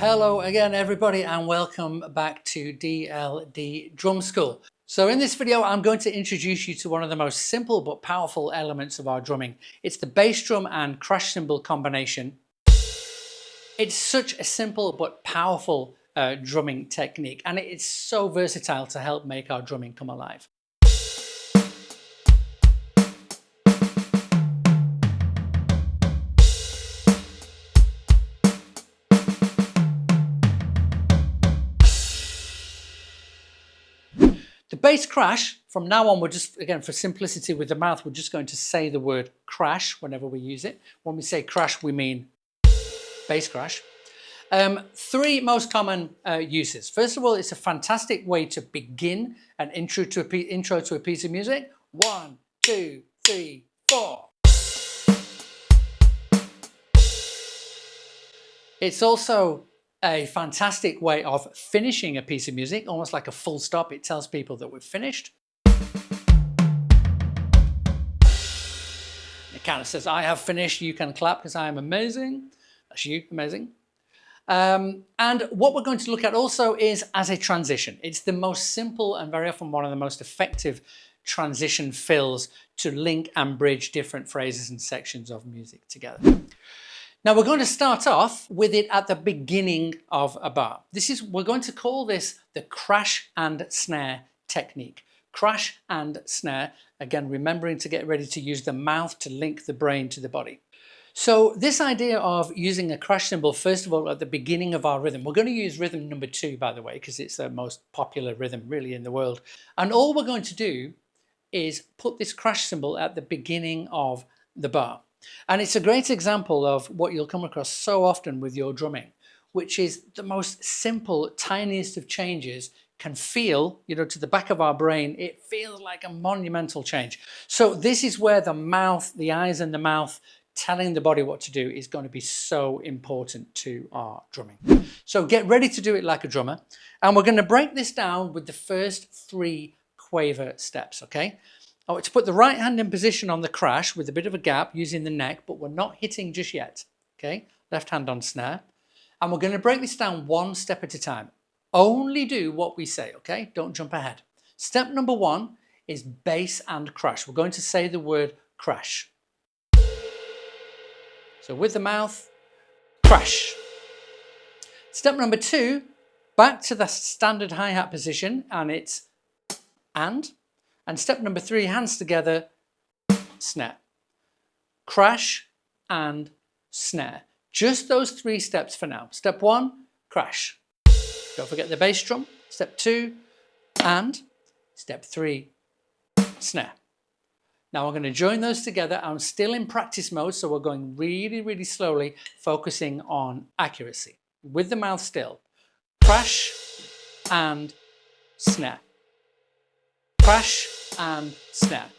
Hello again everybody and welcome back to DLD Drum School. So in this video I'm going to introduce you to one of the most simple but powerful elements of our drumming. It's the bass drum and crash cymbal combination. It's such a simple but powerful drumming technique, and it's so versatile to help make our drumming come alive. The bass crash, from now on, we're just, again, for simplicity with the mouth, we're just going to say the word crash whenever we use it. When we say crash, we mean bass crash. Three most common uses. First of all, it's a fantastic way to begin an intro to a piece of music. 1, 2, 3, 4. It's also a fantastic way of finishing a piece of music, almost like a full stop. It tells people that we've finished. It kind of says, I have finished, you can clap because I am amazing. That's you, amazing. And what we're going to look at also is as a transition. It's the most simple and very often one of the most effective transition fills to link and bridge different phrases and sections of music together. Now we're going to start off with it at the beginning of a bar. We're going to call this the crash and snare technique. Crash and snare, again, remembering to get ready to use the mouth to link the brain to the body. So this idea of using a crash cymbal, first of all, at the beginning of our rhythm, we're going to use rhythm number 2, by the way, because it's the most popular rhythm really in the world. And all we're going to do is put this crash cymbal at the beginning of the bar. And it's a great example of what you'll come across so often with your drumming, which is the most simple, tiniest of changes can feel, to the back of our brain, it feels like a monumental change. So this is where the mouth, the eyes and the mouth telling the body what to do is going to be so important to our drumming. So get ready to do it like a drummer. And we're going to break this down with the first 3 quaver steps, okay? To put the right hand in position on the crash with a bit of a gap using the neck, but we're not hitting just yet, okay? Left hand on snare. And we're going to break this down 1 step at a time. Only do what we say, okay? Don't jump ahead. Step number 1 is bass and crash. We're going to say the word crash. So with the mouth, crash. Step number 2, back to the standard hi-hat position, and it's and. And step number 3, hands together, snare. Crash and snare. Just those 3 steps for now. Step 1, crash. Don't forget the bass drum. Step 2, and. Step 3, snare. Now we're going to join those together. I'm still in practice mode, so we're going really, really slowly, focusing on accuracy. With the mouth still. Crash and snare. Crash and snare.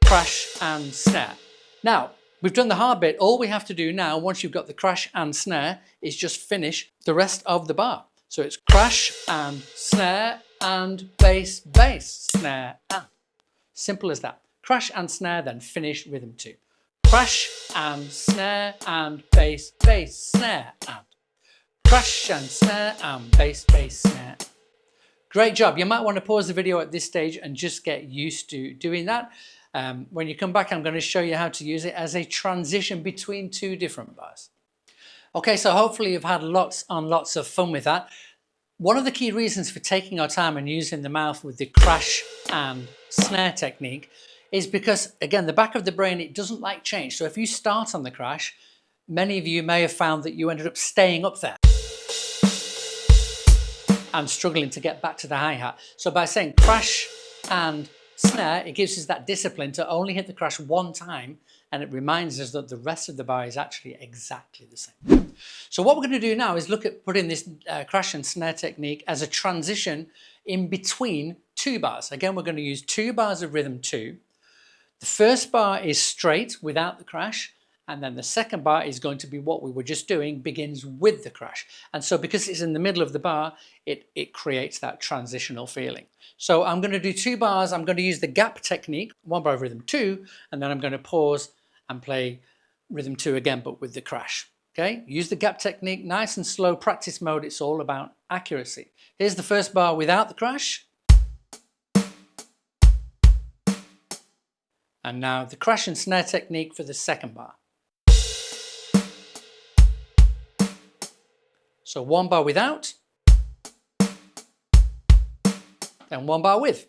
Crash and snare. Now, we've done the hard bit. All we have to do now, once you've got the crash and snare, is just finish the rest of the bar. So it's crash and snare and bass, bass, snare, and. Simple as that. Crash and snare, then finish rhythm 2. Crash and snare and bass, bass, snare, and. Crash and snare and bass, bass, snare. Great job. You might want to pause the video at this stage and just get used to doing that. When you come back, I'm going to show you how to use it as a transition between 2 different bars. Okay, so hopefully you've had lots of fun with that. One of the key reasons for taking our time and using the mouth with the crash and snare technique is because, again, the back of the brain, it doesn't like change. So if you start on the crash, many of you may have found that you ended up staying up there and struggling to get back to the hi-hat. So by saying crash and snare, it gives us that discipline to only hit the crash 1 time, and it reminds us that the rest of the bar is actually exactly the same. So what we're going to do now is look at putting this crash and snare technique as a transition in between 2 bars. Again, we're going to use 2 bars of rhythm 2. The first bar is straight without the crash, and then the second bar is going to be what we were just doing, begins with the crash. And so because it's in the middle of the bar, it creates that transitional feeling. So I'm going to do 2 bars. I'm going to use the gap technique, 1 bar of rhythm 2, and then I'm going to pause and play rhythm 2 again, but with the crash. Okay, use the gap technique, nice and slow practice mode. It's all about accuracy. Here's the first bar without the crash. And now the crash and snare technique for the second bar. So one bar without, then one bar with.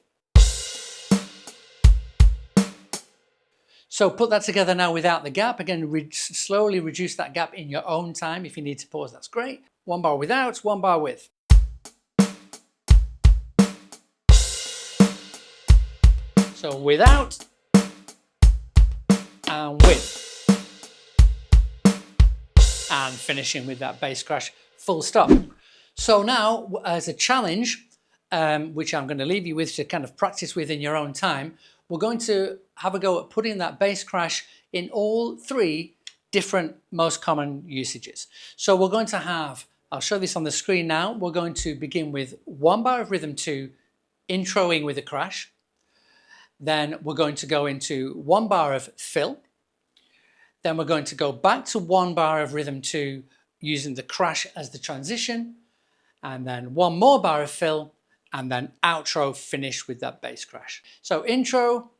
So put that together now without the gap. Again, slowly reduce that gap in your own time. If you need to pause, that's great. One bar without, one bar with. So without and with. And finishing with that bass crash, full stop. So now, as a challenge, which I'm going to leave you with to kind of practice with in your own time, we're going to have a go at putting that bass crash in all three different most common usages. So we're going to have, I'll show this on the screen now, we're going to begin with one bar of rhythm 2, introing with a crash. Then we're going to go into one bar of fill. Then we're going to go back to one bar of rhythm 2 using the crash as the transition. And then one more bar of fill, and then outro, finish with that bass crash. So intro.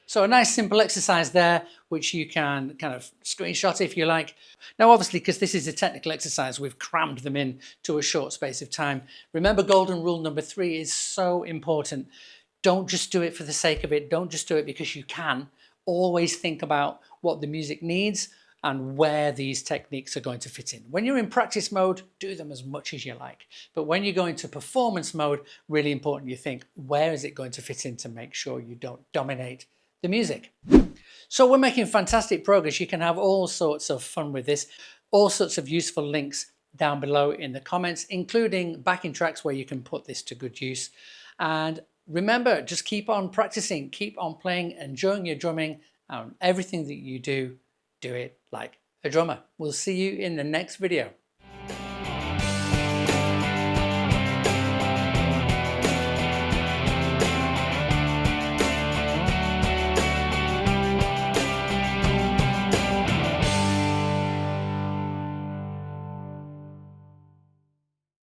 So a nice simple exercise there, which you can kind of screenshot if you like. Now, obviously, because this is a technical exercise, we've crammed them in to a short space of time. Remember, golden rule number 3 is so important. Don't just do it for the sake of it. Don't just do it because you can. Always think about what the music needs and where these techniques are going to fit in. When you're in practice mode, do them as much as you like. But when you go into performance mode, really important you think, where is it going to fit in to make sure you don't dominate the music. So we're making fantastic progress. You can have all sorts of fun with this, all sorts of useful links down below in the comments, including backing tracks where you can put this to good use. And remember, just keep on practicing, keep on playing, enjoying your drumming, and everything that you do, do it like a drummer. We'll see you in the next video.